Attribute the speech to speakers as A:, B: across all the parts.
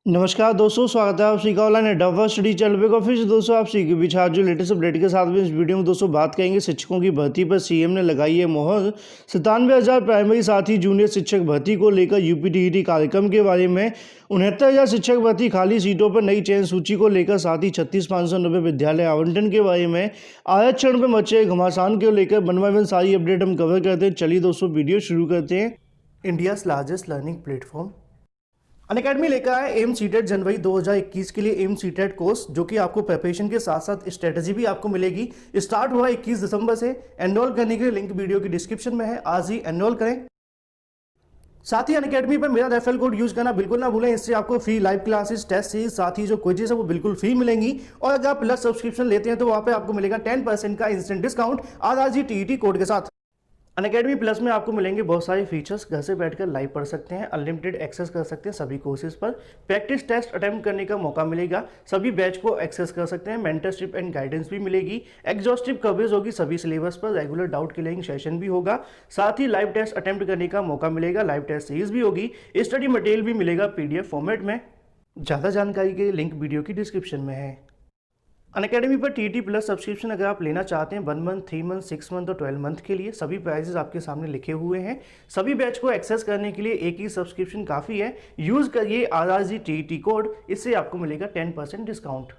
A: नमस्कार दोस्तों, स्वागत है आप सभी का ऑनलाइन एडवा स्टडी चैनल पे। फिर से दोस्तों आप सभी के बीच आज जो लेटेस्ट अपडेट के साथ में इस वीडियो में दोस्तों बात करेंगे शिक्षकों की भर्ती पर सीएम ने लगाई है मोहर। 97,000 प्राइमरी साथ ही जूनियर शिक्षक भर्ती को लेकर यूपीटीईटी कार्यक्रम के बारे में, 69,000 शिक्षक भर्ती खाली सीटों पर नई चयन सूची को लेकर, साथ ही 36,590 विद्यालय आवंटन के बारे में, आरक्षण पर मचे घमासान को लेकर वन बाय वन सारी अपडेट हम कवर करते हैं। चलिए दोस्तों वीडियो शुरू करते हैं। India largest learning platform Unacademy लेकर आए एम सीटेट जनवरी 2021 के लिए एम सीटेट कोर्स, जो कि आपको प्रिपरेशन के साथ साथ स्ट्रेटजी भी आपको मिलेगी। स्टार्ट हुआ 21 दिसंबर से। एनरोल करने के लिए लिंक वीडियो की डिस्क्रिप्शन में है, आज ही एनरोल करें। साथ ही अनअकैडमी पर मेरा रेफरल कोड यूज करना बिल्कुल ना भूलें, इससे आपको free live classes, test series, साथ ही जो क्विजेस है वो बिल्कुल फ्री मिलेंगी। और अगर आप प्लस सब्सक्रिप्शन लेते हैं तो वहां पे आपको मिलेगा 10% का इंस्टेंट डिस्काउंट आज ही टीईटी कोड के साथ। अनअकैडमी प्लस में आपको मिलेंगे बहुत सारे फीचर्स। घर से बैठकर लाइव पढ़ सकते हैं, अनलिमिटेड एक्सेस कर सकते हैं सभी कोर्सेज पर, प्रैक्टिस टेस्ट अटेम्प्ट करने का मौका मिलेगा, सभी बैच को एक्सेस कर सकते हैं, मेंटरशिप एंड गाइडेंस भी मिलेगी, एग्जॉस्टिव कवरेज होगी सभी सिलेबस पर, रेगुलर डाउट क्लियरिंग सेशन भी होगा, साथ ही लाइव टेस्ट अटेम्प्ट करने का मौका मिलेगा, लाइव टेस्ट सीरीज भी होगी, स्टडी मटेरियल भी मिलेगा पीडीएफ फॉर्मेट में। ज़्यादा जानकारी के लिंक वीडियो की डिस्क्रिप्शन में है। अनअकैडमी पर टीटी प्लस सब्सक्रिप्शन अगर आप लेना चाहते हैं 1 मंथ, 3 मंथ, 6 मंथ और 12 मंथ के लिए, सभी प्राइसेस आपके सामने लिखे हुए हैं। सभी बैच को एक्सेस करने के लिए एक ही सब्सक्रिप्शन काफ़ी है। यूज़ करिए RRG टीटी कोड, इससे आपको मिलेगा 10% डिस्काउंट।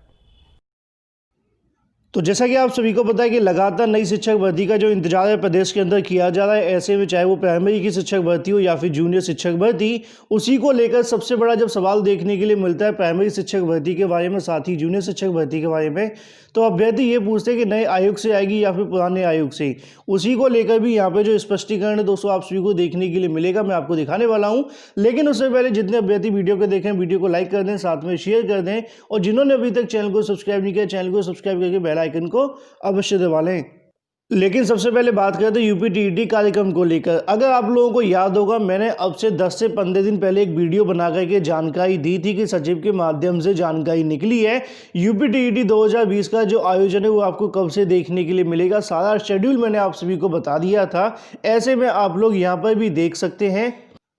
A: तो जैसा कि आप सभी को पता है कि लगातार नई शिक्षक भर्ती का जो इंतजार है प्रदेश के अंदर किया जा रहा है, ऐसे में चाहे वो प्राइमरी की शिक्षक भर्ती हो या फिर जूनियर शिक्षक भर्ती, उसी को लेकर सबसे बड़ा जब सवाल देखने के लिए मिलता है प्राइमरी शिक्षक भर्ती के बारे में, साथ ही जूनियर शिक्षक भर्ती के बारे में, तो अभ्यर्थी ये पूछते हैं कि नए आयोग से आएगी या फिर पुराने आयोग से। उसी को लेकर भी यहाँ पे जो स्पष्टीकरण है दोस्तों आप सभी को देखने के लिए मिलेगा, मैं आपको दिखाने वाला हूँ। लेकिन उससे पहले जितने अभ्यर्थी वीडियो को देखें, वीडियो को लाइक कर दें, साथ में शेयर कर दें, और जिन्होंने अभी तक चैनल को सब्सक्राइब नहीं किया, चैनल को सब्सक्राइब करके बेल आइकन को अवश्य दबा लें। लेकिन सबसे पहले बात करते हैं यूपीटीईटी कार्यक्रम को लेकर। अगर आप लोगों को याद होगा, मैंने अब से 10 से 15 दिन पहले एक वीडियो बना करके जानकारी दी थी कि सचिव के माध्यम से जानकारी निकली है यूपीटीईटी 2020 का जो आयोजन है वो आपको कब से देखने के लिए मिलेगा। सारा शेड्यूल मैंने आप सभी को बता दिया था, ऐसे में आप लोग यहाँ पर भी देख सकते हैं,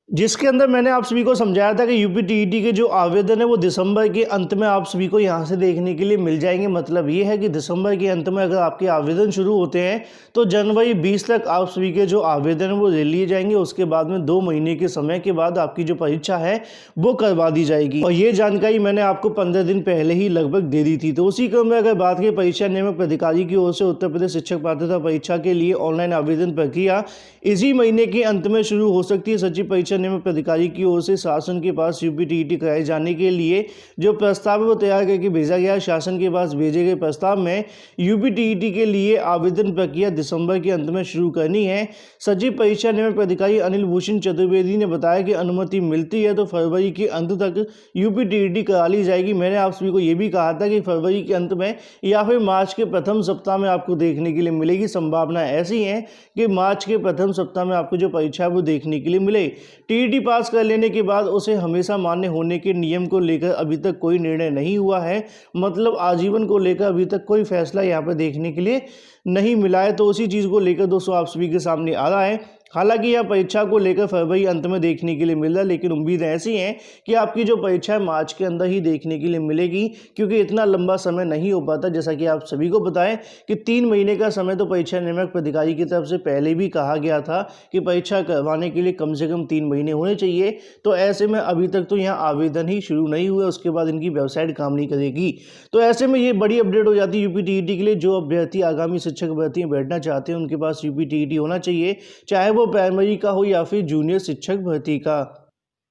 A: जिसके अंदर मैंने आप सभी को समझाया था कि यूपीटीईटी के जो आवेदन है वो दिसंबर के अंत में आप सभी को यहाँ से देखने के लिए मिल जाएंगे। मतलब ये है कि दिसंबर के अंत में अगर आपके आवेदन शुरू होते हैं तो जनवरी 20 तक आप सभी के जो आवेदन है वो ले लिए जाएंगे। उसके बाद में 2 महीने के समय के बाद आपकी जो परीक्षा है वो करवा दी जाएगी, और ये जानकारी मैंने आपको 15 दिन पहले ही लगभग दे दी थी। तो उसी क्रम में अगर बात करें, परीक्षा नियामक प्राधिकारी की ओर से उत्तर प्रदेश शिक्षक पात्रता परीक्षा के लिए ऑनलाइन आवेदन प्रक्रिया इसी महीने के अंत में शुरू हो सकती है। सचिव परीक्षा नियामक प्राधिकारी की ओर से शासन के पास यूपीटीईटी कराए जाने के लिए जो प्रस्ताव है वो तैयार करके भेजा गया। शासन के पास भेजे गए प्रस्ताव में यूपीटीईटी के लिए आवेदन प्रक्रिया दिसंबर के अंत में शुरू करनी है। सचिव परीक्षा नियामक प्राधिकारी अनिल भूषण चतुर्वेदी ने बताया कि अनुमति मिलती है तो फरवरी के अंत तक यूपीटीईटी करा ली जाएगी। मैंने आप सभी को ये भी कहा था कि फरवरी के अंत में या फिर मार्च के प्रथम सप्ताह में आपको देखने के लिए मिलेगी। संभावना ऐसी है कि मार्च के प्रथम सप्ताह में आपको जो परीक्षा है वो देखने के लिए मिले। टीईटी पास कर लेने के बाद उसे हमेशा मान्य होने के नियम को लेकर अभी तक कोई निर्णय नहीं हुआ है। मतलब आजीवन को लेकर अभी तक कोई फैसला यहाँ पर देखने के लिए नहीं मिला है। तो उसी चीज़ को लेकर दोस्तों आप सभी के सामने आ रहा है। हालांकि यह परीक्षा को लेकर फरवरी अंत में देखने के लिए मिल रहा है, लेकिन उम्मीद ऐसी है कि आपकी जो परीक्षा है मार्च के अंदर ही देखने के लिए मिलेगी, क्योंकि इतना लंबा समय नहीं हो पाता। जैसा कि आप सभी को पता है कि 3 महीने का समय तो परीक्षा नियामक प्राधिकारी की तरफ से पहले भी कहा गया था कि परीक्षा करवाने के लिए कम से कम 3 महीने होने चाहिए। तो ऐसे में अभी तक तो यहाँ आवेदन ही शुरू नहीं हुआ, उसके बाद इनकी वेबसाइट काम नहीं करेगी। तो ऐसे में ये बड़ी अपडेट हो जाती है यूपीटीईटी के लिए। जो अभ्यर्थी आगामी शिक्षक भर्ती में बैठना चाहते हैं उनके पास यूपीटीईटी होना चाहिए, चाहे वो प्राइमरी का हो या फिर जूनियर शिक्षक भर्ती का।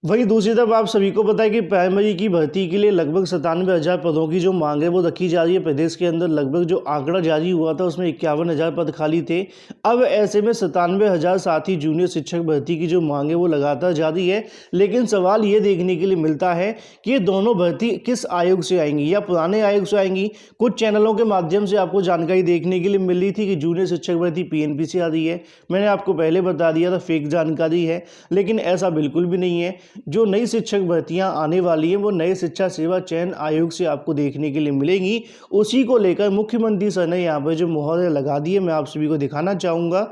A: वहीं दूसरी तरफ आप सभी को पता है कि प्राइमरी की भर्ती के लिए लगभग 97,000 पदों की जो मांग है वो रखी जा रही है। प्रदेश के अंदर लगभग जो आंकड़ा जारी हुआ था उसमें 51,000 पद खाली थे। अब ऐसे में 97,000 साथ ही जूनियर शिक्षक भर्ती की जो मांग है वो लगातार जारी है। लेकिन सवाल ये देखने के लिए मिलता है कि ये दोनों भर्ती किस आयोग से आएंगी या पुराने आयोग से आएंगी। कुछ चैनलों के माध्यम से आपको जानकारी देखने के लिए मिल रही थी कि जूनियर शिक्षक भर्ती पीएनपी से आ रही है। मैंने आपको पहले बता दिया था, फेक जानकारी है, लेकिन ऐसा बिल्कुल भी नहीं है। जो नई शिक्षक भर्तियां आने वाली हैं वो नए शिक्षा सेवा चयन आयोग से आपको देखने के लिए मिलेंगी। उसी को लेकर मुख्यमंत्री सर ने यहाँ पर जो मुहर लगा दी है, मैं आप सभी को दिखाना चाहूँगा।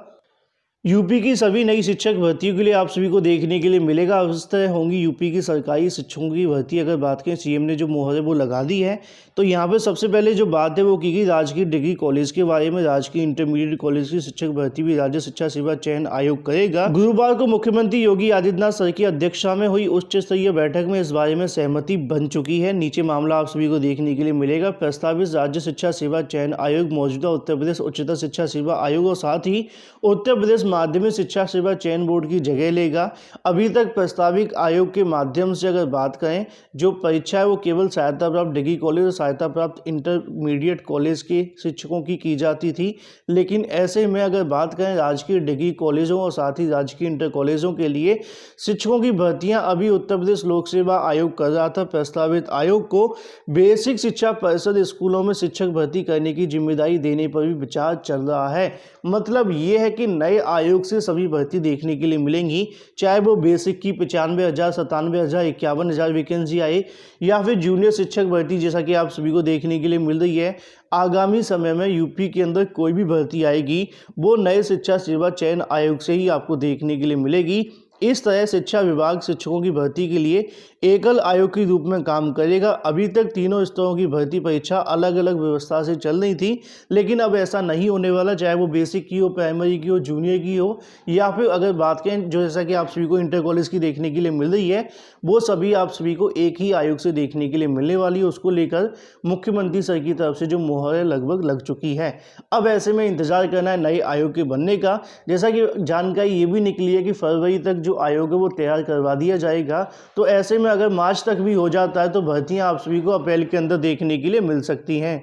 A: यूपी की सभी नई शिक्षक भर्तियों के लिए आप सभी को देखने के लिए मिलेगा। इस तरह होंगी यूपी की सरकारी शिक्षकों की भर्ती। अगर बात करें सीएम ने जो मोहर है वो लगा दी है, तो यहाँ पे सबसे पहले जो बात है वो की गई राजकीय डिग्री कॉलेज के बारे में। राजकीय इंटरमीडिएट कॉलेज की शिक्षक भर्ती भी राज्य शिक्षा सेवा चयन आयोग करेगा। गुरुवार को मुख्यमंत्री योगी आदित्यनाथ सर की अध्यक्षता में हुई उच्च स्तरीय बैठक में इस बारे में सहमति बन चुकी है। नीचे मामला आप सभी को देखने के लिए मिलेगा। प्रस्तावित राज्य शिक्षा सेवा चयन आयोग मौजूदा उत्तर प्रदेश उच्चतर शिक्षा सेवा आयोग और साथ ही उत्तर प्रदेश माध्यमिक शिक्षा सेवा चयन बोर्ड की जगह लेगा। अभी तक प्रस्तावित आयोग के माध्यम से अगर बात करें, जो परीक्षा है वो केवल सहायता प्राप्त डिग्री कॉलेज और सहायता प्राप्त इंटरमीडिएट कॉलेज के शिक्षकों की जाती थी। लेकिन ऐसे में अगर बात करें राजकीय डिग्री कॉलेजों और साथ ही राजकीय इंटर कॉलेजों के लिए शिक्षकों की भर्तियां अभी उत्तर प्रदेश लोक सेवा आयोग कर रहा था। प्रस्तावित आयोग को बेसिक शिक्षा परिषद स्कूलों में शिक्षक भर्ती करने की जिम्मेदारी देने पर भी विचार चल रहा है। मतलब ये है कि नए आयोग से सभी भर्ती देखने के लिए मिलेंगी, चाहे वो बेसिक की 95,000, 97,000, 51,000 वैकेंसी आए या फिर जूनियर शिक्षक भर्ती जैसा कि आप सभी को देखने के लिए मिल रही है। आगामी समय में यूपी के अंदर कोई भी भर्ती आएगी वो नए शिक्षा सेवा चयन आयोग से ही आपको देखने के लिए मिलेगी। इस तरह शिक्षा विभाग शिक्षकों की भर्ती के लिए एकल आयोग के रूप में काम करेगा। अभी तक तीनों स्तरों की भर्ती परीक्षा अलग अलग व्यवस्था से चल रही थी, लेकिन अब ऐसा नहीं होने वाला। चाहे वो बेसिक की हो, प्राइमरी की हो, जूनियर की हो या फिर अगर बात करें जो जैसा कि आप सभी को इंटर कॉलेज की देखने के लिए मिल रही है, वो सभी आप सभी को एक ही आयोग से देखने के लिए मिलने वाली है। उसको लेकर मुख्यमंत्री सर की तरफ से जो मोहर है लगभग लग चुकी है। अब ऐसे में इंतजार करना है नए आयोग के बनने का। जैसा कि जानकारी ये भी निकली है कि फरवरी तक जो आयोग है वो तैयार करवा दिया जाएगा। तो ऐसे में अगर मार्च तक भी हो जाता है तो भर्तियां आप सभी को अप्रैल के अंदर देखने के लिए मिल सकती हैं।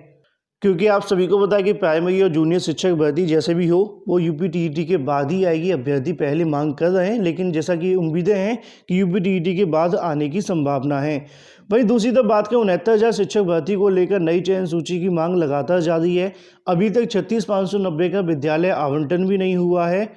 A: क्योंकि आप सभी को पता है कि प्राइमरी और जूनियर शिक्षक भर्ती जैसे भी हो वो यूपी टीईटी के बाद ही आएगी। अभ्यर्थी पहले मांग कर रहे हैं, लेकिन जैसा कि उम्मीदें हैं कि यूपी टीईटी के बाद आने की संभावना है। वहीं दूसरी तरफ बात करें 69,000 शिक्षक भर्ती को लेकर नई चयन सूची की मांग लगातार जारी है। अभी तक 36,590 का विद्यालय आवंटन भी नहीं हुआ है।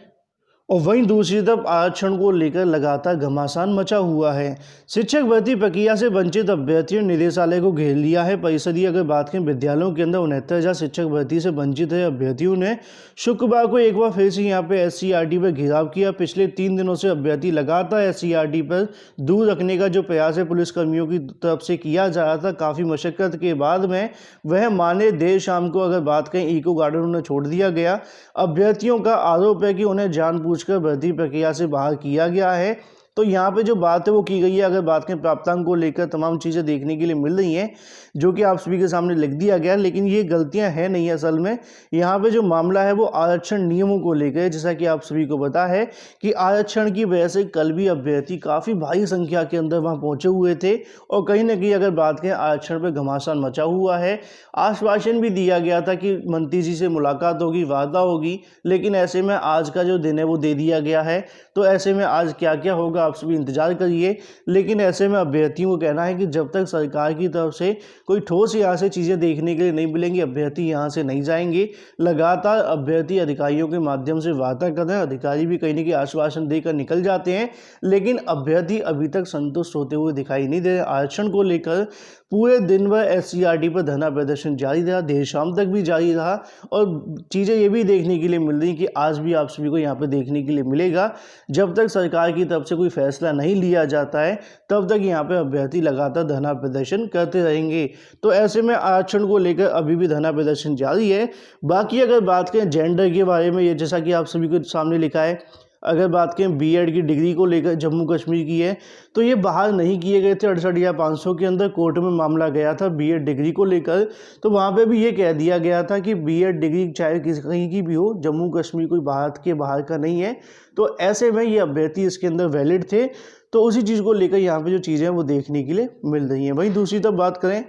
A: और वहीं दूसरी तरफ आरक्षण को लेकर लगातार घमासान मचा हुआ है। शिक्षक भर्ती प्रक्रिया से वंचित अभ्यर्थियों ने निदेशालय को घेर लिया है। परिषदीय अगर बात करें विद्यालयों के अंदर 69,000 शिक्षक भर्ती से वंचित है अभ्यर्थियों ने शुक्रवार को एक बार फिर से यहाँ पे SCRT पर घेराव किया। पिछले 3 दिनों से अभ्यर्थी लगातार SCRT पर दूर रखने का जो प्रयास है पुलिसकर्मियों की तरफ से किया जा रहा था। काफ़ी मशक्कत के बाद में वह माने देर शाम को अगर बात करें इको गार्डन उन्हें छोड़ दिया गया। अभ्यर्थियों का आरोप है कि उन्हें जानबूझकर भर्ती प्रक्रिया से बाहर किया गया है। तो यहाँ पे जो बात है वो की गई है। अगर बात करें प्राप्तांक को लेकर तमाम चीज़ें देखने के लिए मिल रही हैं जो कि आप सभी के सामने लिख दिया गया है, लेकिन ये गलतियां हैं नहीं। असल में यहाँ पे जो मामला है वो आरक्षण नियमों को लेकर, जैसा कि आप सभी को पता है कि आरक्षण की वजह से कल भी अभ्यर्थी काफ़ी भारी संख्या के अंदर वहाँ पहुँचे हुए थे और कहीं ना कहीं अगर बात करें आरक्षण पर घमासान मचा हुआ है। आश्वासन भी दिया गया था कि मंत्री जी से मुलाकात होगी, वादा होगी, लेकिन ऐसे में आज का जो दिन है वो दे दिया गया है। तो ऐसे में आज क्या क्या होगा आप सभी इंतजार करिए। लेकिन ऐसे में अभ्यर्थियों को कहना है कि जब तक सरकार की तरफ से कोई ठोस यहाँ से चीज़ें देखने के लिए नहीं मिलेंगी, अभ्यर्थी यहाँ से नहीं जाएंगे। लगातार अभ्यर्थी अधिकारियों के माध्यम से वार्ता कर रहे हैं। अधिकारी भी कहीं ना कहीं आश्वासन देकर निकल जाते हैं, लेकिन अभ्यर्थी अभी तक संतुष्ट होते हुए दिखाई नहीं दे रहे। आरक्षण को लेकर पूरे दिन भर SCRT पर धरना प्रदर्शन जारी रहा, देर शाम तक भी जारी रहा और चीज़ें ये भी देखने के लिए मिल रही कि आज भी आप सभी को यहाँ पे देखने के लिए मिलेगा। जब तक सरकार की तरफ से कोई फैसला नहीं लिया जाता है तब तक यहाँ पे अभ्यर्थी लगातार धरना प्रदर्शन करते रहेंगे। तो ऐसे में आरक्षण को लेकर अभी भी धरना प्रदर्शन जारी है। बाकी अगर बात करें जेंडर के बारे में, ये जैसा कि आप सभी को सामने लिखा है, अगर बात करें बीएड की डिग्री को लेकर जम्मू कश्मीर की है तो ये बाहर नहीं किए गए थे। 68,500 के अंदर कोर्ट में मामला गया था बीएड डिग्री को लेकर। तो वहाँ पे भी ये कह दिया गया था कि बीएड डिग्री चाहे कहीं की भी हो, जम्मू कश्मीर कोई भारत के बाहर का नहीं है। तो ऐसे में ये अभ्यर्थी इसके अंदर वैलिड थे। तो उसी चीज़ को लेकर यहाँ पर जो चीज़ें हैं वो देखने के लिए मिल रही हैं। वहीं दूसरी तरफ बात करें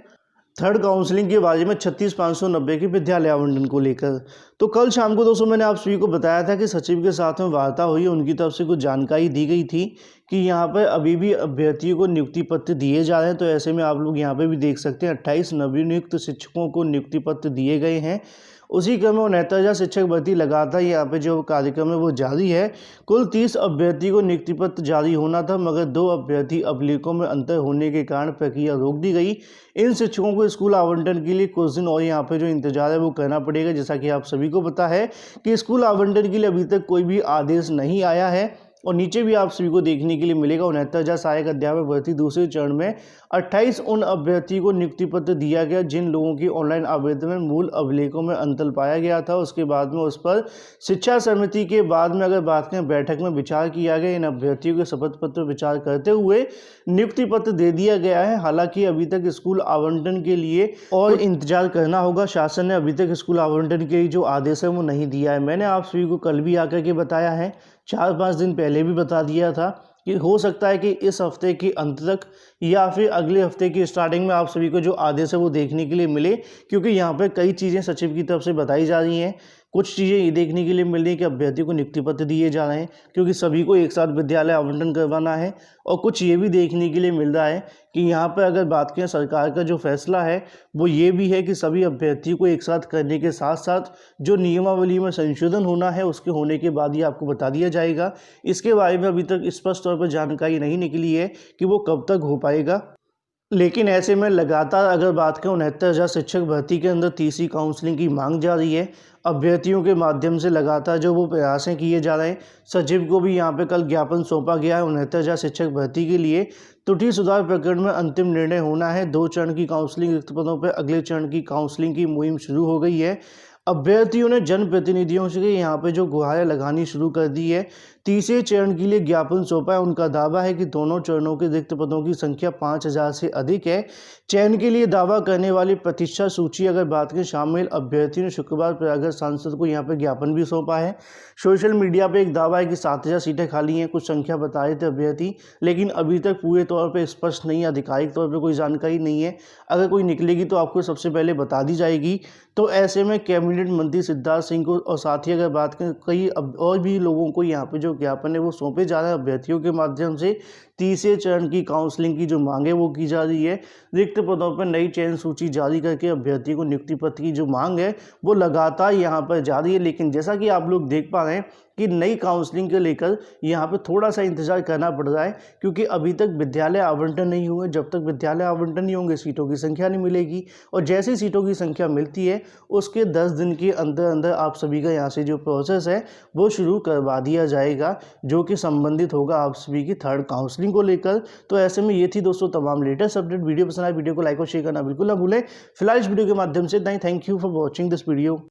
A: थर्ड काउंसलिंग के बारे में 36,590 के विद्यालय आवंटन को लेकर, तो कल शाम को दोस्तों मैंने आप सभी को बताया था कि सचिव के साथ में वार्ता हुई, उनकी तरफ से कुछ जानकारी दी गई थी कि यहाँ पर अभी भी अभ्यर्थियों को नियुक्ति पत्र दिए जा रहे हैं। तो ऐसे में आप लोग यहाँ पे भी देख सकते हैं 28 नवनियुक्त शिक्षकों को नियुक्ति पत्र दिए गए हैं उसी क्रम में 69,000 शिक्षक भर्ती लगातार यहाँ पे जो कार्यक्रम है वो जारी है। कुल 30 अभ्यर्थी को नियुक्ति पत्र जारी होना था, मगर 2 अभ्यर्थी अभिलेखों में अंतर होने के कारण प्रक्रिया रोक दी गई। इन शिक्षकों को स्कूल आवंटन के लिए कुछ दिन और यहाँ पे जो इंतजार है वो करना पड़ेगा। जैसा कि आप सभी को पता है कि स्कूल आवंटन के लिए अभी तक कोई भी आदेश नहीं आया है। और नीचे भी आप सभी को देखने के लिए मिलेगा 69,000 सहायक अध्यापक भर्ती दूसरे चरण में 28 उन अभ्यर्थी को नियुक्ति पत्र दिया गया जिन लोगों की ऑनलाइन आवेदन में मूल अभिलेखों में अंतर पाया गया था। उसके बाद में उस पर शिक्षा समिति के बाद में अगर बात करें बैठक में विचार किया गया। इन अभ्यर्थियों के शपथ पत्र विचार करते हुए नियुक्ति पत्र दे दिया गया है। हालांकि अभी तक स्कूल आवंटन के लिए और इंतजार करना होगा। शासन ने अभी तक स्कूल आवंटन के जो आदेश है वो नहीं दिया है। मैंने आप सभी को कल भी आकर के बताया है, 4-5 दिन पहले भी बता दिया था कि हो सकता है कि इस हफ्ते के अंत तक या फिर अगले हफ्ते की स्टार्टिंग में आप सभी को जो आदेश है वो देखने के लिए मिले, क्योंकि यहाँ पे कई चीज़ें सचिव की तरफ से बताई जा रही हैं। कुछ चीज़ें ये देखने के लिए मिल रही है कि अभ्यर्थियों को नियुक्ति पत्र दिए जा रहे हैं क्योंकि सभी को एक साथ विद्यालय आवंटन करवाना है। और कुछ ये भी देखने के लिए मिल रहा है कि यहाँ पर अगर बात करें सरकार का जो फैसला है वो ये भी है कि सभी अभ्यर्थियों को एक साथ करने के साथ साथ जो नियमावली में संशोधन होना है उसके होने के बाद ही आपको बता दिया जाएगा। इसके बारे में अभी तक स्पष्ट तौर पर जानकारी नहीं निकली है कि वो कब तक हो पाएगा। लेकिन ऐसे में लगातार अगर बात करें 69,000 शिक्षक भर्ती के अंदर तीसरी काउंसलिंग की मांग जारी है। अभ्यर्थियों के माध्यम से लगातार जो वो प्रयासें किए जा रहे हैं। सचिव को भी यहाँ पे कल ज्ञापन सौंपा गया है 69,000 शिक्षक भर्ती के लिए। त्रुटि सुधार प्रकरण में अंतिम निर्णय होना है। 2 चरण की काउंसलिंग रिक्त पदों पर अगले चरण की काउंसलिंग की मुहिम शुरू हो गई है। अभ्यर्थियों ने जनप्रतिनिधियों से यहाँ पे जो गुहारें लगानी शुरू कर दी है। तीसरे चरण के लिए ज्ञापन सौंपा है। उनका दावा है कि दोनों चरणों के रिक्त पदों की संख्या 5,000 से अधिक है। चयन के लिए दावा करने वाली प्रतीक्षा सूची अगर बात करें, शामिल अभ्यर्थियों ने शुक्रवार प्रयागराज सांसद को यहाँ पे ज्ञापन भी सौंपा है। सोशल मीडिया पे एक दावा है कि 7,000 सीटें खाली हैं। कुछ संख्या बता रहे थे अभ्यर्थी, लेकिन अभी तक पूरे तौर पर स्पष्ट नहीं, आधिकारिक तौर पर कोई जानकारी नहीं है। अगर कोई निकलेगी तो आपको सबसे पहले बता दी जाएगी। तो ऐसे में कैबिनेट मंत्री सिद्धार्थ सिंह को और साथ ही अगर बात करें कई और भी लोगों को यहाँ पे जो ज्ञापन है वो सौंपे जा रहे हैं अभ्यर्थियों के माध्यम से। तीसरे चरण की काउंसलिंग की जो मांग है वो की जा रही है। रिक्त पदों पर नई चयन सूची जारी करके अभ्यर्थियों को नियुक्ति पत्र की जो मांग है वो लगातार यहाँ पर जारी है। लेकिन जैसा कि आप लोग देख पा रहे हैं कि नई काउंसलिंग को लेकर यहाँ पे थोड़ा सा इंतजार करना पड़ रहा है, क्योंकि अभी तक विद्यालय आवंटन नहीं हुए। जब तक विद्यालय आवंटन नहीं होंगे सीटों की संख्या नहीं मिलेगी, और जैसे सीटों की संख्या मिलती है उसके 10 दिन के अंदर अंदर आप सभी का यहाँ से जो प्रोसेस है वो शुरू करवा दिया जाएगा, जो कि संबंधित होगा आप सभी की थर्ड काउंसलिंग को लेकर। तो ऐसे में ये थी दोस्तों तमाम लेटेस्ट अपडेट। वीडियो पसंद आए वीडियो को लाइक और शेयर करना बिल्कुल ना भूलें। फिलहाल इस वीडियो के माध्यम से thank you for watching this video.